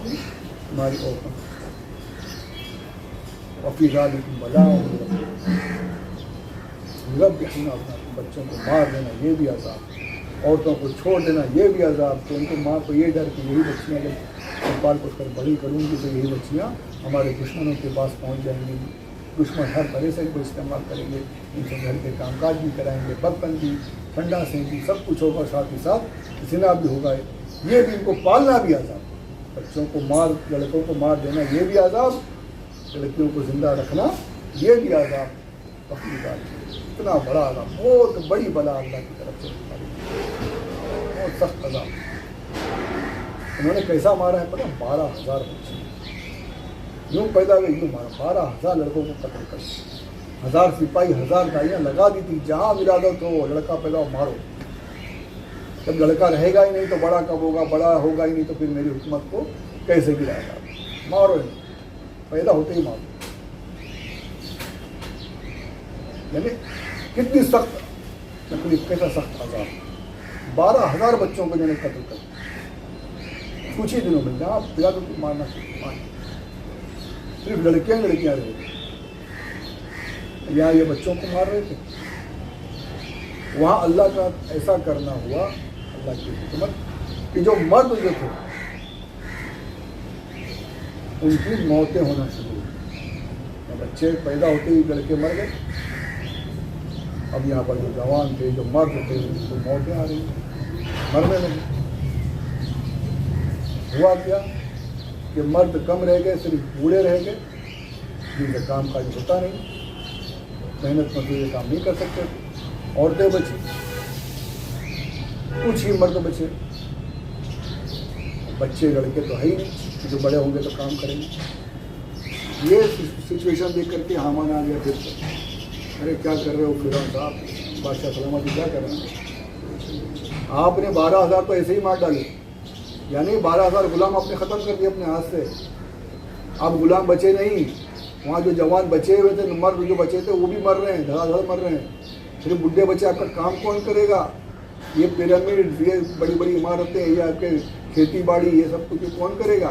अपनी हमारी औरतों वफ़ीज़ा लेकिन बला रब अपना बच्चों को मार देना ये भी अज़ाब, औरतों को छोड़ देना ये भी अज़ाब। तो उनको माँ को ये डर कि यही बच्चियाँ जब पाल पोस कर बड़ी करूँगी तो यही बच्चियाँ हमारे दुश्मनों के पास पहुँच जाएंगी, दुश्मन हर तरह से इनको इस्तेमाल करेंगे, इनसे घर के कामकाज भी कराएंगे, बर्तन भी, ठंडा से भी सब कुछ होगा, साथ ही साथ ज़िना भी होगा। ये भी इनको पालना भी अज़ाब, बच्चों को मार, लड़कों को मार देना ये भी अज़ाब, लड़कियों को ज़िंदा रखना ये भी अज़ाब। अपनी बात इतना बड़ा अज़ाब, बहुत बड़ी बला अल्लाह की तरफ से, बहुत सख्त अज़ाब। उन्होंने कैसा मारा है पता, 12,000 बच्चे यूँ पैदा हुए यूँ मारा, 12,000 लड़कों को कत्ल कर, 1000 सिपाही 1000 गाड़ियाँ लगा दी थी, जहाँ मिला दो तो लड़का पैदा हो मारो। जब लड़का रहेगा ही नहीं तो बड़ा कब होगा, बड़ा होगा ही नहीं तो फिर मेरी हुकूमत को कैसे गिराएगा, मारो ही, पैदा होते ही मारो। यानी कितनी सख्त तकलीफ, कैसा सख्त अज़ाब। 12,000 बच्चों को जिन्हें कत्ल कर कुछ ही दिनों में, जहाँ पिला तो मारना सिर्फ लड़कियाँ रह गई, यहाँ ये बच्चों को मार रहे थे। वहाँ अल्लाह का ऐसा करना हुआ, अल्लाह की हुकूमत, कि जो मर्द जो थे उनकी मौतें होना शुरू हुई। बच्चे पैदा होते ही लड़के मर गए। अब यहाँ पर जो जवान थे, जो मर्द थे, उनको मौतें आ रही, मरने लगे। हुआ क्या कि मर्द कम रह गए, सिर्फ बूढ़े रह गए, जिनका काम काज होता नहीं, मेहनत मजदूरी काम नहीं कर सकते। औरतें बची, कुछ ही मर्द बचे, बच्चे लड़के तो है ही नहीं, जो बड़े होंगे तो काम करेंगे। ये सिचुएशन देख करके हामान आ गया फिर, अरे क्या कर रहे हो फिरौन साहब, बादशाह सलामती क्या कर रहे हैं, आपने 12,000 तो ऐसे ही मार डाले, यानी 12,000 गुलाम आपने ख़त्म कर दिए अपने हाथ से। अब गुलाम बचे नहीं, वहाँ जो जवान बचे हुए थे, मर्द जो बचे थे वो भी मर रहे हैं, धड़ाधड़ मर रहे हैं, फिर बुढ़े बच्चे, आपका काम कौन करेगा? ये पिरामिड, ये बड़ी बड़ी इमारतें, ये आपके खेती बाड़ी, ये सब कुछ कौन करेगा?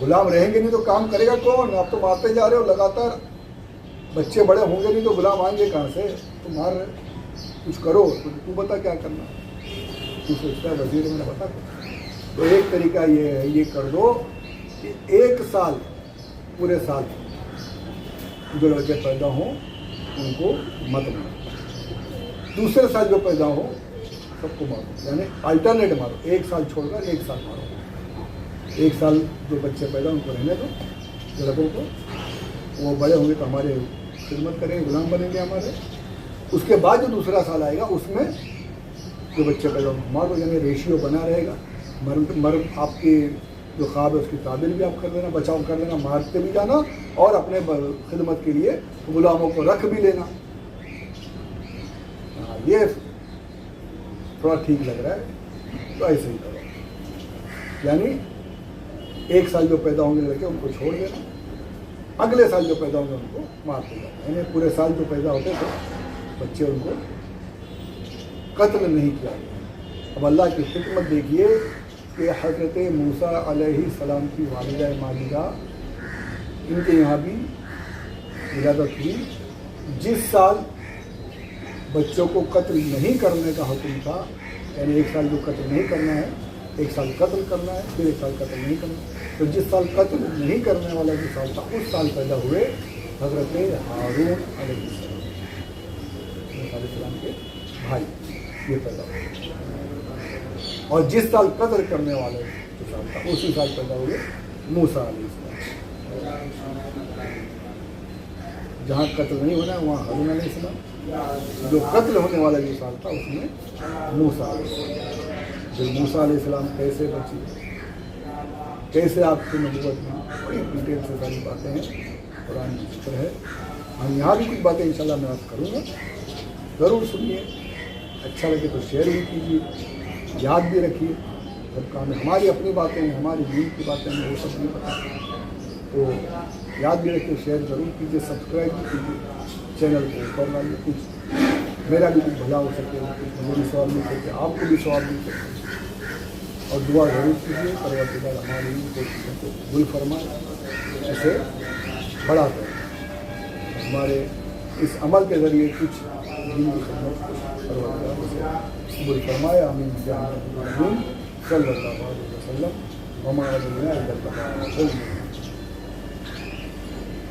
गुलाम रहेंगे नहीं तो काम करेगा कौन? आप तो मारते जा रहे हो लगातार, बच्चे बड़े होंगे नहीं तो गुलाम आएंगे कहाँ से? तो मार रहे, कुछ करो, तो तू बता क्या करना, तू सोचता है वजीर मैंने बता। तो एक तरीका ये है, ये कर दो कि 1 साल, पूरे साल जो लड़के पैदा हों उनको मत मारो, दूसरे साल जो पैदा हो सबको मारो, यानी अल्टरनेट मारो, 1 साल छोड़कर 1 साल मारो। 1 साल जो बच्चे पैदा उनको रहने दो, लड़कों को, वो बड़े होंगे तो हमारे खिदमत करेंगे, गुलाम बनेंगे हमारे। उसके बाद जो दूसरा साल आएगा उसमें जो बच्चे पैदा मारो, यानी रेशियो बना रहेगा। मर्द आपकी जो ख्वाब है उसकी ताबीर भी आप कर लेना, बचाव कर लेना, मारते भी जाना और अपने खिदमत के लिए गुलामों को रख भी लेना। ये थोड़ा ठीक लग रहा है तो ऐसे ही करो, यानी 1 साल जो पैदा होंगे लड़के उनको छोड़ देना, अगले साल जो पैदा होंगे उनको मारते जाना, यानी पूरे साल जो पैदा होते थे बच्चे उनको कत्ल नहीं किया गया। अब अल्लाह की हिकमत देखिए कि हज़रत मूसा अलैहिस्सलाम की वालिदा मालिदा, इनके यहाँ भी विलादत हुई। जिस साल बच्चों को कत्ल नहीं करने का हुक्म था, यानी 1 साल जो कत्ल नहीं करना है, 1 साल कत्ल करना है, फिर 1 साल कत्ल नहीं करना, तो जिस साल कत्ल नहीं करने वाला जो साल था उस साल पैदा हुए हज़रत हारून अलैहिस्सलाम के भाई, ये पैदा हुए। और जिस साल कत्ल करने वाले जो साल था उसी साल पैदा हुए मूसा अलैहिस्सलाम। जहाँ कत्ल नहीं होना है वहाँ हारून अलैहिस्सलाम, जो कत्ल होने वाला जो साल था उसमें मूसा अलैहिस्सलाम। जो मूसा अलैहिस्सलाम कैसे बची, कैसे आपकी नबूवत में, बड़ी डिटेल से सारी बातें हैं, कुरान की जिक्र है। हम यहाँ भी कुछ बातें इंशाल्लाह मैं आपको करूँगा, ज़रूर सुनिए, अच्छा लगे तो शेयर भी कीजिए, याद भी रखिए। सब काम है, हमारी अपनी बातें हैं, हमारी दीन की बातें हैं, वो सब नहीं पता, तो याद भी रखिए, शेयर ज़रूर कीजिए, सब्सक्राइब भी कीजिए चैनल को, ऊपर वाले कुछ मेरा भी कुछ भला हो सके, कुछ मुझे भी सवाल मिल सके, आपको भी सवाल मिल सके। اور دعا ضرور کیجیے پروردگار ہماری ان کوششوں کو قبول فرمائے، اسے بڑا کرے، ہمارے اس عمل کے ذریعے کچھ دین کی خدمت کو پروردگار اسے قبول فرمائے، آمین صلی اللہ علیہ وسلم وما علینا الا البلاغ۔